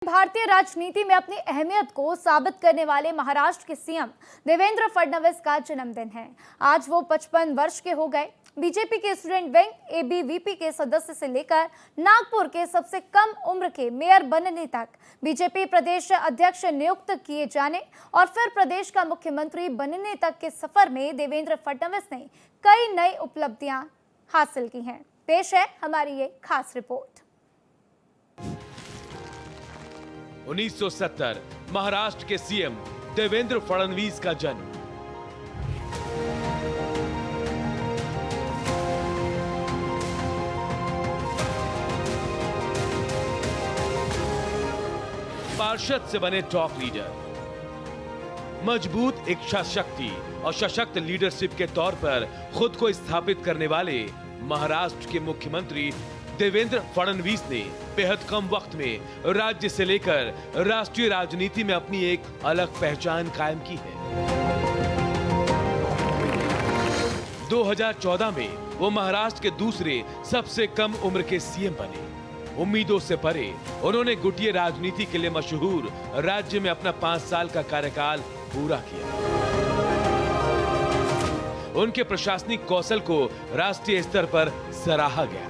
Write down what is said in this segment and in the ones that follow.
भारतीय राजनीति में अपनी अहमियत को साबित करने वाले महाराष्ट्र के सीएम देवेंद्र फडणवीस का जन्मदिन है। आज वो 55 वर्ष के हो गए। बीजेपी के स्टूडेंट विंग एबीवीपी के सदस्य से लेकर नागपुर के सबसे कम उम्र के मेयर बनने तक, बीजेपी प्रदेश अध्यक्ष नियुक्त किए जाने और फिर प्रदेश का मुख्यमंत्री बनने तक के सफर में देवेंद्र फडणवीस ने कई नई उपलब्धियां हासिल की हैं। पेश है हमारी ये खास रिपोर्ट। 1970 महाराष्ट्र के सीएम देवेंद्र फडणवीस का जन्म। पार्षद से बने टॉप लीडर, मजबूत इच्छा शक्ति और सशक्त लीडरशिप के तौर पर खुद को स्थापित करने वाले महाराष्ट्र के मुख्यमंत्री देवेंद्र फडणवीस ने बेहद कम वक्त में राज्य से लेकर राष्ट्रीय राजनीति में अपनी एक अलग पहचान कायम की है। 2014 में वो महाराष्ट्र के दूसरे सबसे कम उम्र के सीएम बने। उम्मीदों से परे उन्होंने गुटिया राजनीति के लिए मशहूर राज्य में अपना 5 साल का कार्यकाल पूरा किया। उनके प्रशासनिक कौशल को राष्ट्रीय स्तर पर सराहा गया।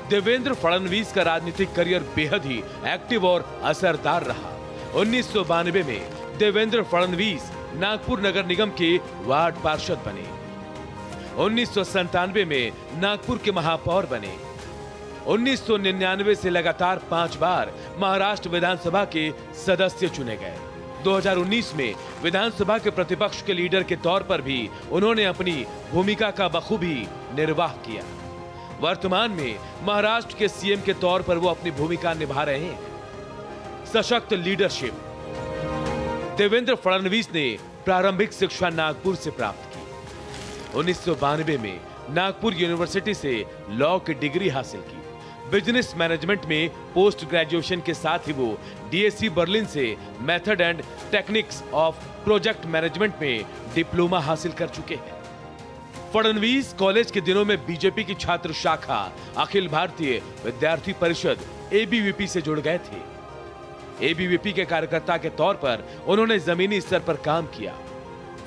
देवेंद्र फडणवीस का राजनीतिक करियर बेहद ही एक्टिव और असरदार रहा। 1992 में देवेंद्र फडणवीस नागपुर नगर निगम के वार्ड पार्षद बने। 1997 में नागपुर के महापौर बने। 1999 से लगातार 5 बार महाराष्ट्र विधानसभा के सदस्य चुने गए। 2019 में विधानसभा के प्रतिपक्ष के लीडर के तौर पर भी उन्होंने अपनी भूमिका का बखूबी निर्वाह किया। वर्तमान में महाराष्ट्र के सीएम के तौर पर वो अपनी भूमिका निभा रहे हैं। सशक्त लीडरशिप। देवेंद्र फडणवीस ने प्रारंभिक शिक्षा नागपुर से प्राप्त की। 1992 में नागपुर यूनिवर्सिटी से लॉ की डिग्री हासिल की। बिजनेस मैनेजमेंट में पोस्ट ग्रेजुएशन के साथ ही वो डीएससी बर्लिन से method and techniques of project management में डिप्लोमा हासिल कर चुके हैं। फडणवीस कॉलेज के दिनों में बीजेपी की छात्र शाखा अखिल भारतीय विद्यार्थी परिषद एबीवीपी से जुड़ गए थे। एबीवीपी के कार्यकर्ता के तौर पर उन्होंने जमीनी स्तर पर काम किया।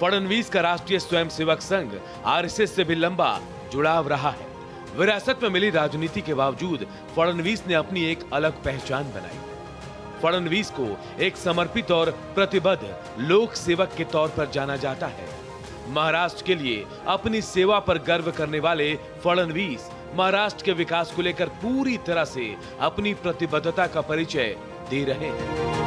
फडणवीस का राष्ट्रीय स्वयंसेवक संघ आरएसएस से भी लंबा जुड़ाव रहा है। विरासत में मिली राजनीति के बावजूद फडणवीस ने अपनी एक अलग पहचान बनाई। फडणवीस को एक समर्पित और प्रतिबद्ध लोक सेवक के तौर पर जाना जाता है। महाराष्ट्र के लिए अपनी सेवा पर गर्व करने वाले फडणवीस महाराष्ट्र के विकास को लेकर पूरी तरह से अपनी प्रतिबद्धता का परिचय दे रहे हैं।